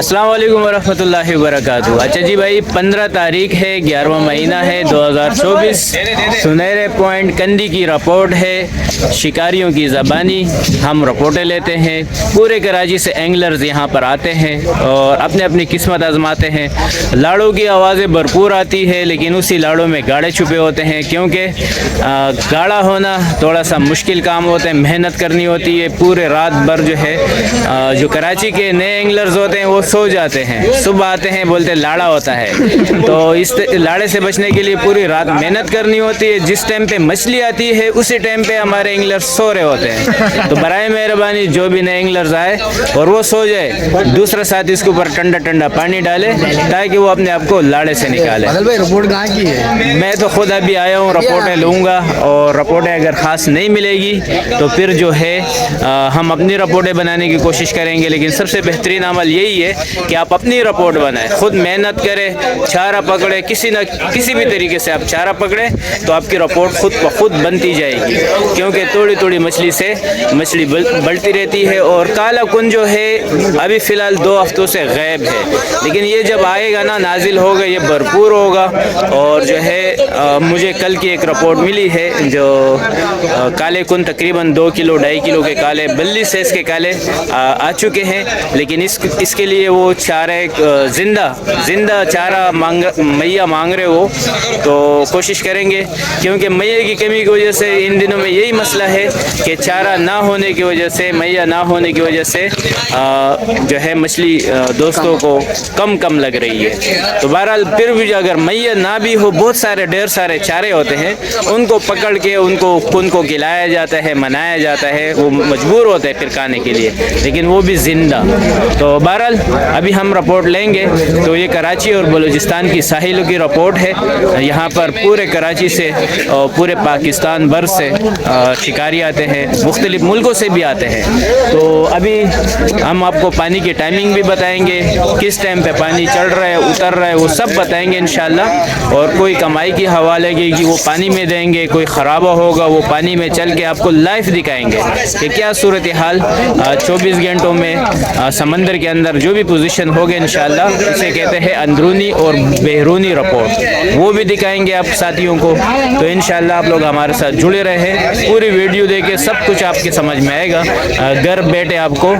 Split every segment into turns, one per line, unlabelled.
अस्सलाम वालेकुम वरहमतुल्लाहि वबरकातुहू। अच्छा जी भाई, 15 तारीख है, 11वां महीना है 2024। सुनहरे पॉइंट कंदी की रिपोर्ट है, शिकारियों की ज़बानी हम रिपोर्टें लेते हैं। पूरे कराची से एंगलर्स यहाँ पर आते हैं और अपने अपनी किस्मत आजमाते हैं। लाड़ों की आवाज़ें भरपूर आती है, लेकिन उसी लाड़ों में गाड़े छुपे होते हैं, क्योंकि गाड़ा होना थोड़ा सा मुश्किल काम होता है, मेहनत करनी होती है। पूरे रात भर जो है जो कराची के नए एंगलर्स होते हैं वो सो जाते हैं, सुबह आते हैं बोलते लाड़ा होता है। तो इस लाड़े से बचने के लिए पूरी रात मेहनत करनी होती है। जिस टाइम पे मछली आती है उसी टाइम पे हमारे एंगलर्स सो रहे होते हैं। तो बराए मेहरबानी जो भी नए एंगलर्स आए और वो सो जाए, दूसरा साथ इसके ऊपर ठंडा ठंडा पानी डाले ताकि वो अपने आप को लाड़े से निकाले।
भाई रिपोर्ट कहाँ की है?
मैं तो खुद अभी आया हूँ, रिपोर्टें लूँगा और रिपोर्टें अगर ख़ास नहीं मिलेगी तो फिर जो है हम अपनी रिपोर्टें बनाने की कोशिश करेंगे। लेकिन सबसे बेहतरीन अमल यही है कि आप अपनी रिपोर्ट बनाएं, खुद मेहनत करें, चारा पकड़े, किसी भी तरीके से आप चारा पकड़े तो आपकी रिपोर्ट खुद ब खुद बनती जाएगी। क्योंकि थोड़ी थोड़ी मछली से मछली बढ़ती रहती है। और काला कुन जो है अभी फ़िलहाल 2 हफ्तों से गायब है, लेकिन ये जब आएगा ना, नाजिल होगा, ये भरपूर होगा। और जो है मुझे कल की एक रिपोर्ट मिली है जो काले कुन तकरीबन 2 किलो 2.5 किलो के काले, 42 साइज़ के काले आ चुके हैं। लेकिन इसके लिए वो चारा जिंदा चारा मैया मांग रहे हो, तो कोशिश करेंगे। क्योंकि मैया की कमी की वजह से इन दिनों में यही मसला है कि चारा ना होने की वजह से, मैया ना होने की वजह से जो है मछली दोस्तों को कम लग रही है। तो बहरहाल फिर भी अगर मैया ना भी हो, बहुत सारे ढेर सारे चारे होते हैं, उनको पकड़ के उनको खिलाया जाता है, मनाया जाता है। वो मजबूर होते हैं फिर खाने के लिए, लेकिन वो भी जिंदा। तो बहरहाल अभी हम रिपोर्ट लेंगे। तो ये कराची और बलूचिस्तान की साहिलों की रिपोर्ट है। यहाँ पर पूरे कराची से और पूरे पाकिस्तान भर से शिकारी आते हैं, मुख्तलिफ मुल्कों से भी आते हैं। तो अभी हम आपको पानी की टाइमिंग भी बताएंगे, किस टाइम पे पानी चढ़ रहा है, उतर रहा है, वो सब बताएंगे इंशाल्लाह। और कोई कमाई की हवाले की वो पानी में देंगे, कोई ख़राबा होगा वो पानी में चल के आपको लाइव दिखाएंगे कि क्या सूरत हाल 24 घंटों में समंदर के अंदर जो भी पोजीशन होगी इंशाल्लाह, इसे कहते हैं अंदरूनी और बहरूनी रिपोर्ट, वो भी दिखाएंगे आप साथियों को। तो इंशाल्लाह आप लोग हमारे साथ जुड़े रहे, पूरी वीडियो देखे सब कुछ आपके समझ में आएगा। घर बैठे आपको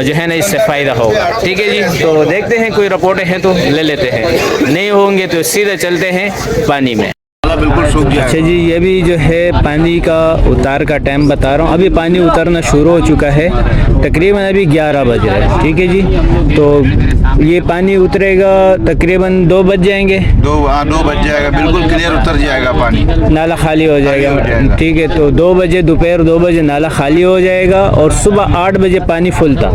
जो है ना इससे फ़ायदा होगा। ठीक है जी, तो देखते हैं कोई रिपोर्टें हैं तो ले लेते हैं, नहीं होंगे तो सीधे चलते हैं पानी में।
बिल्कुल सूख गया।
अच्छा जी, ये भी जो है पानी का उतार का टाइम बता रहा हूँ। अभी पानी उतरना शुरू हो चुका है, तकरीबन अभी 11 बज रहा है। ठीक है जी, तो ये पानी उतरेगा तकरीबन 2 बज जाएंगे।
2 बज जाएगा, बिल्कुल क्लियर उतर जाएगा पानी,
नाला खाली हो जाएगा। ठीक है, तो 2 बजे, दोपहर 2 बजे नाला खाली हो जाएगा और सुबह 8 बजे पानी फुलता।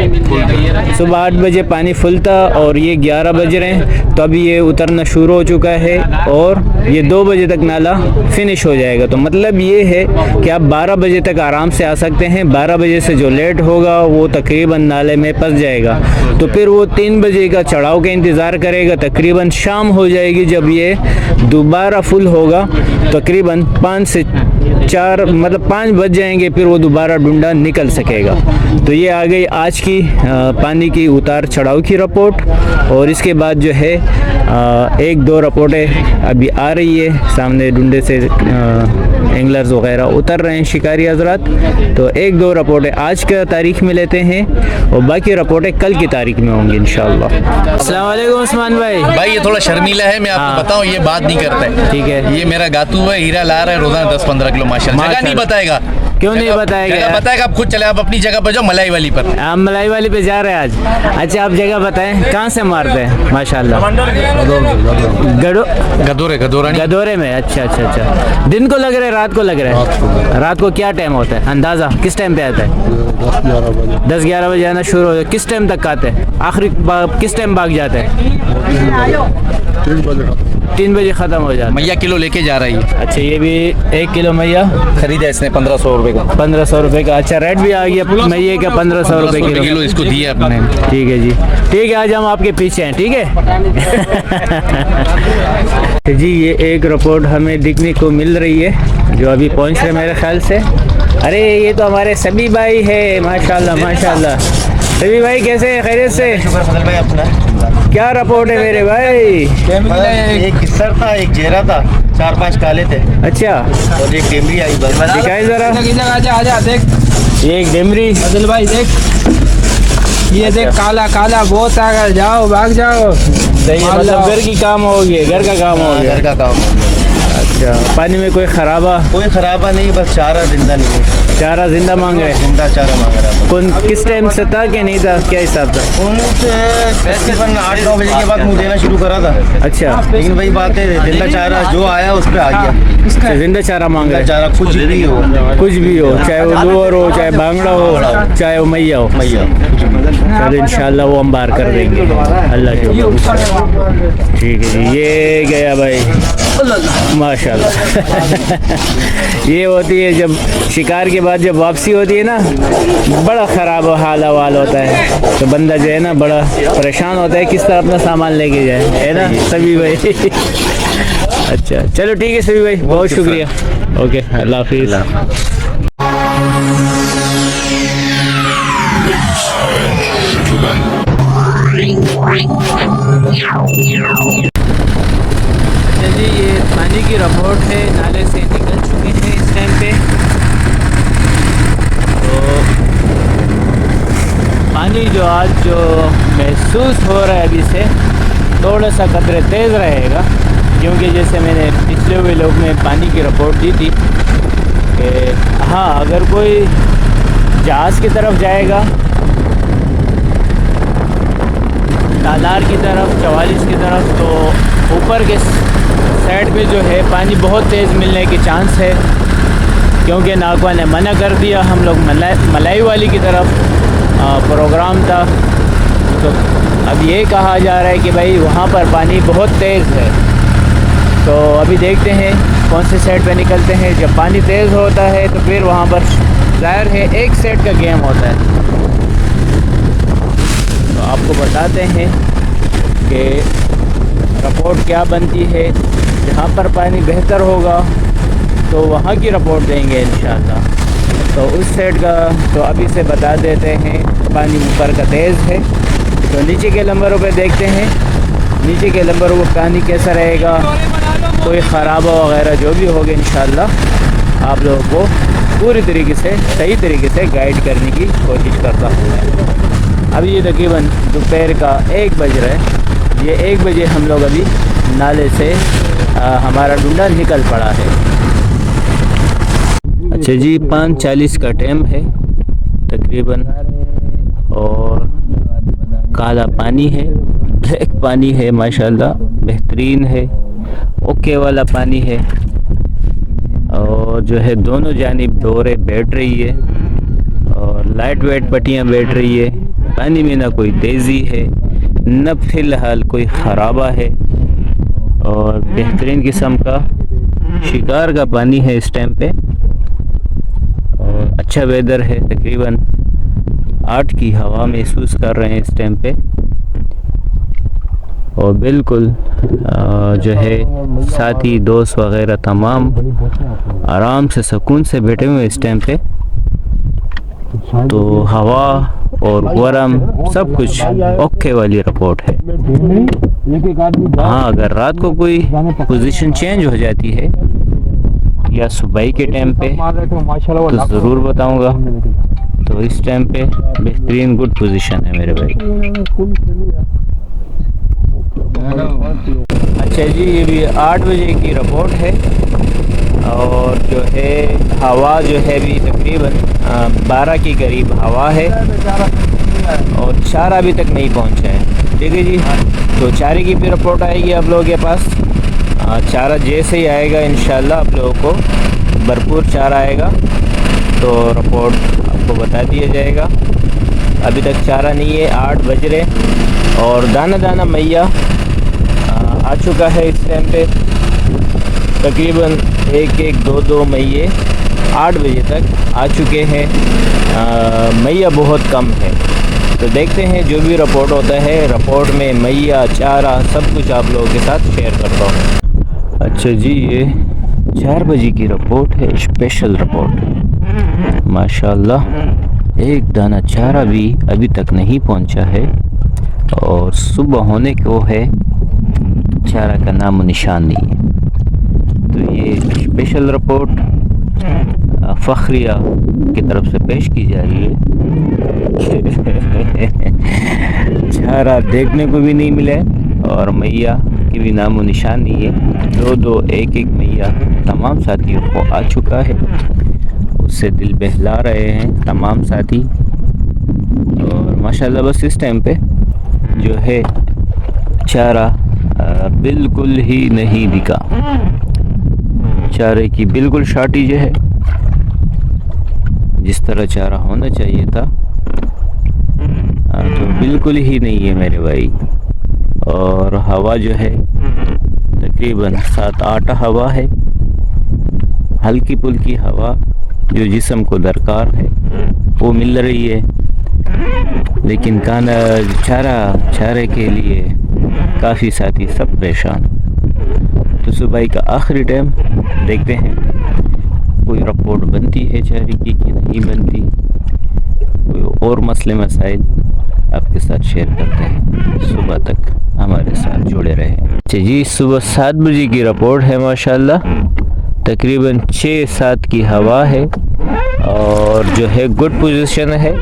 सुबह 8 बजे पानी फुलता और ये 11 बज रहे हैं, तो अभी ये उतरना शुरू हो चुका है और ये 2 बजे तक नाला फिनिश हो जाएगा। तो मतलब ये है कि आप 12 बजे तक आराम से आ सकते हैं। 12 बजे से जो लेट होगा वो तकरीबन नाले में फंस जाएगा। तो फिर वो 3 बजे का चढ़ाव का इंतज़ार करेगा, तकरीबन शाम हो जाएगी। जब ये दोबारा फुल होगा तकरीबन 5 से 4 मतलब 5 बज जाएंगे, फिर वो दोबारा डुंडा निकल सकेगा। तो ये आ गई आज की पानी की उतार चढ़ाव की रिपोर्ट। और इसके बाद जो है 1-2 रिपोर्टें अभी आ रही है, सामने डुंडे से एंगलर्स वगैरह उतर रहे हैं, शिकारी हजरात। तो 1-2 रिपोर्टें आज का तारीख में लेते हैं और बाकी रिपोर्टें कल की तारीख में होंगी इंशाल्लाह। अस्सलाम वालेकुम उस्मान भाई।
ये थोड़ा शर्मीला है, मैं आपको बताऊं, ये बात नहीं करता है।
ठीक है,
ये मेरा गातू है, हीरा ला रहा है रोजाना 10-15 किलो माशाल्लाह। जगह नहीं बताएगा।
क्यों नहीं बताएगा?
बताएगा, आप खुद चले, आप अपनी जगह पर जाओ, मलाई वाली पर।
आप मलाई वाली पे जा रहे हैं आज? अच्छा, आप जगह बताएं, कहाँ से मारते हैं? माशाल्लाह, गदोरे में। अच्छा, दिन को लग रहा है, रात को लग रहा है? रात को क्या टाइम होता है अंदाज़ा, किस टाइम पे आता है? 10-11 बजे आना शुरू हो, किस टाइम तक आते हैं? आखिरी किस टाइम भाग जाते हैं? 3 बजे ख़त्म हो जाता है।
मैया किलो लेके जा रही है।
अच्छा, ये भी 1 किलो मैया
खरीदा इसने 1500 रुपये का।
1500 रुपये का। अच्छा, रेट भी आ गया मैये का 1500 रुपये किलो
इसको दिया अपने।
ठीक है जी, ठीक है, आज हम आपके पीछे हैं। ठीक है जी, ये एक रिपोर्ट हमें दिखने को मिल रही है जो अभी पहुंच रहे मेरे ख्याल से। अरे ये तो हमारे सभी भाई है, माशाल्लाह माशाल्लाह। सभी भाई कैसे हैं, खैरियत से?
शुक्र फजल भाई अपना।
क्या रिपोर्ट है मेरे भाई?
एक किस्सर था, एक जेरा था, 4-5 काले थे
अच्छा,
और एक टेमरी आई बस।
दिखाई जरा।
आजा देख
ये एक डेमरी।
फजल भाई देख, ये देख काला काला बहुत आ गया, जाओ भाग जाओ।
सही है, मतलब घर की काम हो गया, घर का काम हो गया।
घर का काम।
अच्छा, पानी में कोई खराबा?
कोई खराबा नहीं, बस चारा जिंदा नहीं है।
चारा जिंदा मांग रहे?
जिंदा चारा मांग रहा था।
कौन किस टाइम से था कि नहीं था, क्या हिसाब था?
उनसे तकरीबन 8-9 बजे के बाद मुँह देना शुरू करा था।
अच्छा,
लेकिन वही बात है, जिंदा चारा जो आया उस पर आ गया।
अच्छा, जिंदा चारा मांग
जिंदा
रहे?
चारा कुछ भी हो,
कुछ भी हो, चाहे वो लोअर हो, चाहे बांगड़ा हो, चाहे वो मैया हो।
मैया
चलो इंशाल्लाह वो हम बाहर कर देंगे, अल्लाह के हुक्म से। ठीक है जी, ये गया भाई माशाल्लाह। ये होती है जब शिकार के बाद जब वापसी होती है ना, बड़ा ख़राब हाल हवाल होता है, तो बंदा जो है ना बड़ा परेशान होता है किस तरह अपना सामान लेके जाए, है ना सभी भाई? अच्छा चलो ठीक है सभी भाई, बहुत शुक्रिया। ओके, अल्लाह हाफिज़। अच्छा जी, ये पानी की रिपोर्ट है, नाले से निकल चुके हैं इस टाइम पे। तो पानी जो आज जो महसूस हो रहा है अभी से, थोड़ा सा कतरे तेज़ रहेगा, क्योंकि जैसे मैंने पिछले हुए लोग में पानी की रिपोर्ट दी थी कि हाँ अगर कोई जहाज़ की तरफ जाएगा, तालार की तरफ, 44 की तरफ, तो ऊपर के साइड पे जो है पानी बहुत तेज़ मिलने के चांस है, क्योंकि नागवा ने मना कर दिया। हम लोग मलाई वाली की तरफ प्रोग्राम था, तो अब ये कहा जा रहा है कि भाई वहाँ पर पानी बहुत तेज़ है। तो अभी देखते हैं कौन से साइड पे निकलते हैं। जब पानी तेज़ होता है तो फिर वहाँ पर ज़ाहिर है एक साइड का गेम होता है। तो आपको बताते हैं कि रिपोर्ट क्या बनती है। जहाँ पर पानी बेहतर होगा तो वहाँ की रिपोर्ट देंगे इंशाअल्लाह। तो उस साइड का तो अभी से बता देते हैं, पानी ऊपर का तेज़ है। तो नीचे के नंबरों पे देखते हैं, नीचे के नंबरों पर पानी कैसा रहेगा, कोई ख़राबा वगैरह जो भी होगा इंशाअल्लाह आप लोगों को पूरी तरीके से सही तरीके से गाइड करने की कोशिश करता हूँ मैं। अभी ये तकरीबन दोपहर का 1 बज रहा है। ये 1 बजे हम लोग अभी नाले से हमारा डूंडा निकल पड़ा है। अच्छा जी, 5:40 का टाइम है तकरीबन, और काला पानी है, ब्लैक पानी है, माशाल्लाह बेहतरीन है, ओके वाला पानी है। और जो है दोनों जानिब डोरे बैठ रही है और लाइट वेट पट्टियाँ बैठ रही है। पानी में ना कोई तेज़ी है, न फिलहाल कोई ख़राबा है, और बेहतरीन किस्म का शिकार का पानी है इस टाइम पे। और अच्छा वेदर है, तकरीबन 8 की हवा महसूस कर रहे हैं इस टाइम पे। और बिल्कुल जो है साथी दोस्त वगैरह तमाम आराम से सुकून से बैठे हुए इस टाइम पे। तो हवा और गरम सब कुछ ओके वाली रिपोर्ट है। हाँ, अगर रात को कोई पोजीशन चेंज हो जाती है या सुबह के टाइम पे तो ज़रूर बताऊंगा। तो इस टाइम पे बेहतरीन गुड पोजीशन है मेरे भाई। अच्छा जी, ये भी 8 बजे की रिपोर्ट है, और जो है हवा जो है भी तकरीबन 12 के करीब हवा है, और चारा अभी तक नहीं पहुंचा है। ठीक है जी, तो चारे की भी रिपोर्ट आएगी आप लोगों के पास। चारा जैसे ही आएगा इंशाल्लाह आप लोगों को भरपूर चारा आएगा तो रिपोर्ट आपको बता दिया जाएगा। अभी तक चारा नहीं है, 8 बज रहे, और दाना दाना मैया आ चुका है इस टाइम पे। तकरीबन 1-1, 2-2 मैये 8 बजे तक आ चुके हैं। मैया बहुत कम है, तो देखते हैं जो भी रिपोर्ट होता है, रिपोर्ट में मैया चारा सब कुछ आप लोगों के साथ शेयर करता हूँ। अच्छा जी, ये 4 बजे की रिपोर्ट है, स्पेशल रिपोर्ट। माशाल्लाह एक दाना चारा भी अभी तक नहीं पहुंचा है और सुबह होने को है, चारा का नामो निशान नहीं है। तो ये स्पेशल रिपोर्ट फखरिया की तरफ से पेश की जा रही है। चारा देखने को भी नहीं मिला और मैया की भी नामो निशान नहीं है। दो एक मैया तमाम साथियों को आ चुका है, उससे दिल बहला रहे हैं तमाम साथी। और माशाल्लाह बस इस टाइम पे जो है चारा बिल्कुल ही नहीं दिखा, चारे की बिल्कुल शॉर्टेज है। जिस तरह चारा होना चाहिए था तो बिल्कुल ही नहीं है मेरे भाई। और हवा जो है तकरीबन 7-8 हवा है, हल्की पुल्की हवा जो जिस्म को दरकार है वो मिल रही है। लेकिन चारे के लिए काफ़ी साथी सब परेशान। तो सुबह का आखिरी टाइम देखते हैं कोई रिपोर्ट बनती है चारे की कि नहीं बनती, कोई और मसले मसाइल आपके साथ शेयर करते हैं। सुबह तक हमारे साथ जुड़े रहें। अच्छा जी, सुबह 7 बजे की रिपोर्ट है माशाल्लाह, तकरीबन 6-7 की हवा है और जो है गुड पोजीशन है।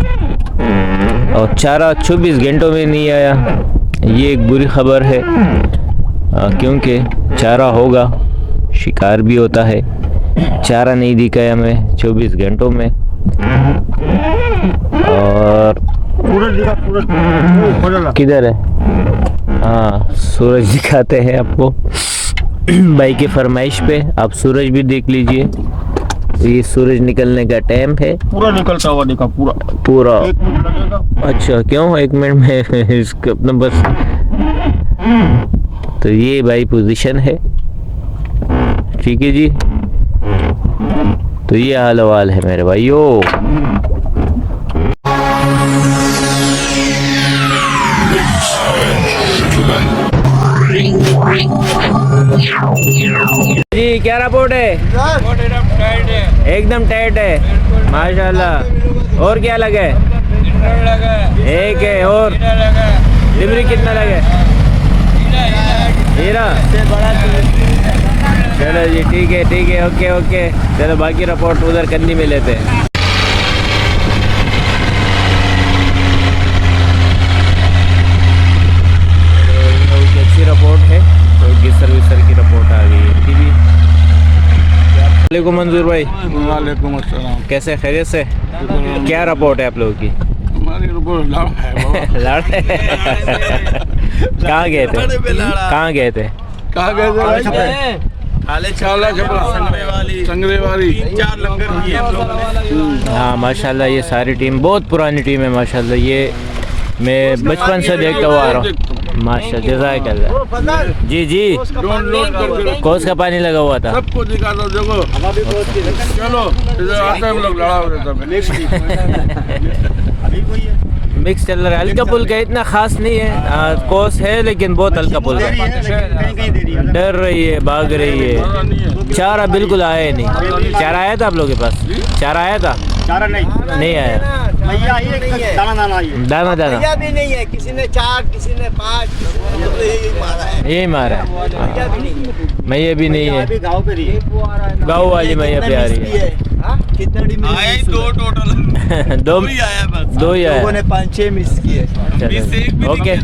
और चारा 24 घंटों में नहीं आया, ये एक बुरी खबर है क्योंकि चारा होगा, शिकार भी होता है। चारा नहीं दिखा है हमें 24 घंटों में। और किधर है? हाँ, सूरज दिखाते हैं आपको भाई के फरमाइश पे। आप सूरज भी देख लीजिए, ये सूरज निकलने का टाइम है।
पूरा निकलता हुआ देखा
पूरा। अच्छा, क्यों 1 मिनट में इसका अपना बस। तो ये भाई पोजीशन है, ठीक है जी। तो ये हाल हवाल है मेरे भाइयों। जी क्या रिपोर्ट है? एकदम टाइट है माशाल्लाह। और क्या लगा है? एक है। और डिबरी कितना लगे? हीरा। चलो जी, ठीक है, ओके। चलो बाकी रिपोर्ट उधर कन्नी में लेते हैं। अच्छी रिपोर्ट है, तो गिसर की रिपोर्ट आ गई है टीवी। वालेकुम मंजूर भाई।
वालेकुम अस्सलाम।
कैसे, खैरियत से? क्या रिपोर्ट है आप लोगों की?
हमारी रिपोर्ट लाड़ है।
लाड़ है। कहाँ गए थे?
संगरे वाली 4 लंगर की है।
हाँ माशाल्लाह, ये सारी टीम बहुत पुरानी टीम है माशाल्लाह। ये मैं बचपन से देखता हुआ आ रहा हूँ माशाल्लाह। जज़ाकल्लाह। जी कोस का पानी लगा हुआ था।
सबको दिखा दो, देखो चलो इधर आते हम लोग लड़ा हो
मिक्स चल रहा है। हल्का पुल्का इतना खास नहीं है, कोस है लेकिन बहुत हल्का पुल्का। डर रही है, भाग रही है। चारा बिल्कुल आया ही नहीं। चारा आया था आप लोगों के पास? चारा आया था?
चारा नहीं
आया। दाना
भी नहीं है। किसी ने 4, किसी ने 5,
यही मारा है। मैया भी नहीं है, गाँव वाली मैया पे आ रही है। दो ही आया बस। 2 ही आया।
5-6 मिस किए।
ओके,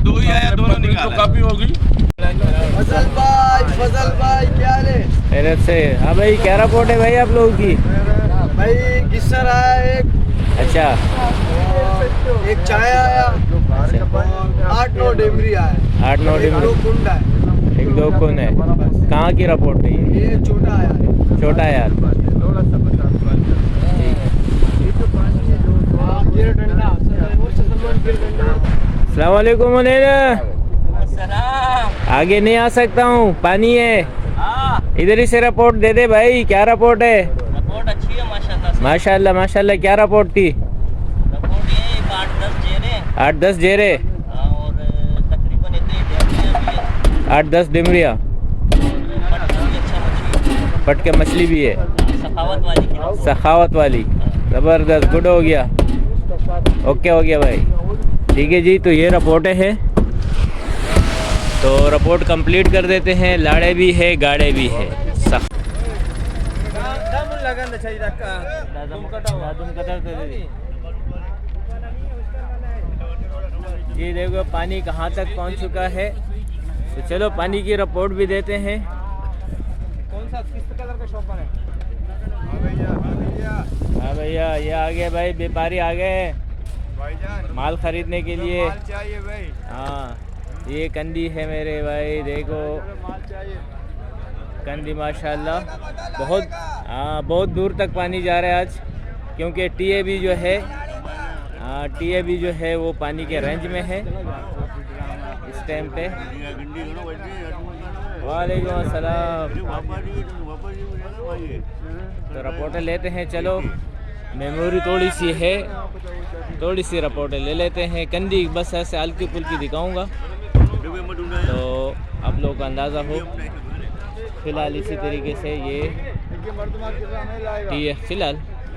काफी होगी।
फजल भाई क्या ले?
खैरियत से? हाँ भाई, क्या रिपोर्ट है भाई आप लोगों की?
भाई गिस्सर आया एक।
अच्छा,
एक चाय आया, 8-9 डेमरी आया।
8-9 डेमरी।
2 कुंड है।
1-2 कौन है? कहाँ की रिपोर्ट है
ये? छोटा आया।
छोटा यार। अस्सलाम वालेकुम। आगे नहीं आ सकता हूँ, पानी है। इधर ही से रिपोर्ट दे दे भाई। क्या रिपोर्ट है?
रिपोर्ट अच्छी है माशाल्लाह।
माशाल्लाह। क्या रिपोर्ट थी?
रिपोर्ट ये 8-10 जेरे।
8-10 जेरे
और तकरीबन इतने
8-10 डिमरिया। पट के मछली भी है,
सखावत वाली
ज़बरदस्त, गुड हो गया। ओके हो गया भाई। ठीक है जी, तो ये रिपोर्टें हैं, तो रिपोर्ट कंप्लीट कर देते हैं। लाड़े भी है, गाड़े भी है। ये देखो पानी कहाँ तक पहुँच चुका है, तो चलो पानी की रिपोर्ट भी देते हैं।
कौन सा किस कलर का शॉपर है?
हाँ भैया, ये आ गए भाई, व्यापारी आ गए माल खरीदने के लिए।
चाहिए भाई।
हाँ, ये कंदी है मेरे भाई, देखो कंदी माशाल्लाह बहुत दूर तक पानी जा रहा है आज, क्योंकि टीएबी जो है टीएबी जो है वो पानी के रेंज में है इस टाइम पे। वालेकुम अस्सलाम। तो रिपोर्टें लेते हैं, चलो मेमोरी थोड़ी सी रिपोर्टें ले लेते हैं। कंदी बस ऐसे हल्की फुल्की दिखाऊंगा तो आप लोगों को अंदाज़ा हो। फ़िलहाल इसी तरीके से ये फ़िलहाल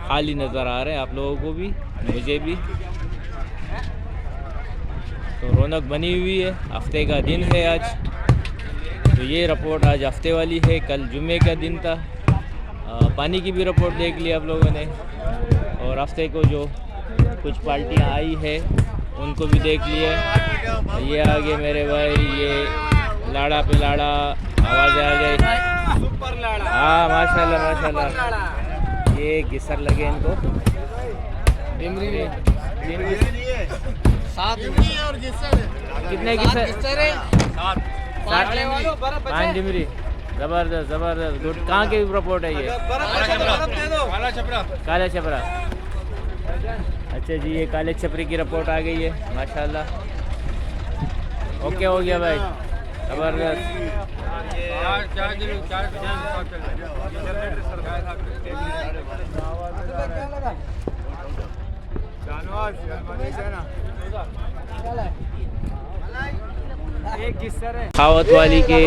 खाली नज़र आ रहे हैं आप लोगों को भी, मुझे भी। तो रौनक बनी हुई है, हफ्ते का दिन है आज। तो ये रिपोर्ट आज हफ्ते वाली है, कल जुम्मे का दिन था। पानी की भी रिपोर्ट देख ली आप लोगों ने, और हफ्ते को जो कुछ पार्टियाँ आई है उनको भी देख लिया। ये आगे मेरे भाई, ये लाड़ा पे लाड़ा आवाज़ आ गई। हाँ माशाल्लाह माशाल्लाह, ये किसर लगे इनको। कितने किसर? 5 डिमरी। ज़बरदस्त ज़बरदस्त, गुड। कहाँ की रिपोर्ट है ये? काला छपरा। अच्छा जी, ये काले छपरी की रिपोर्ट आ गई है माशाल्लाह। ओके हो गया भाई, ज़बरदस्त। खावत वाली के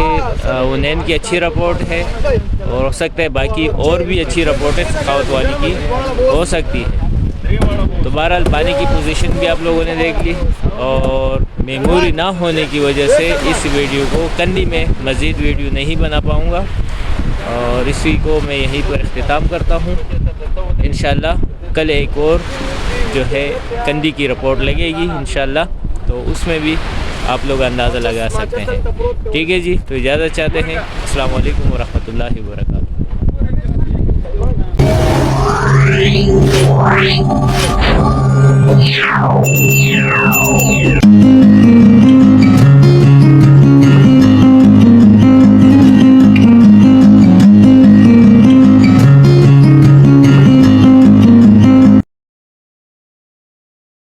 उन्नैन की अच्छी रिपोर्ट है, और हो सकता है बाकी और भी अच्छी रिपोर्टें खावत वाली की हो सकती है। तो बहरहाल पानी की पोजीशन भी आप लोगों ने देख ली, और मेमोरी ना होने की वजह से इस वीडियो को कंदी में मज़ीद वीडियो नहीं बना पाऊँगा, और इसी को मैं यहीं पर इख्तिताम करता हूँ। इंशाल्लाह कल एक और जो है कंदी की रिपोर्ट लगेगी इंशाल्लाह, तो उसमें भी आप लोग अंदाज़ा लगा सकते हैं। ठीक है जी, तो इजाज़त चाहते हैं। अस्सलाम वालेकुम वरहमतुल्लाहि वबरकातुहू।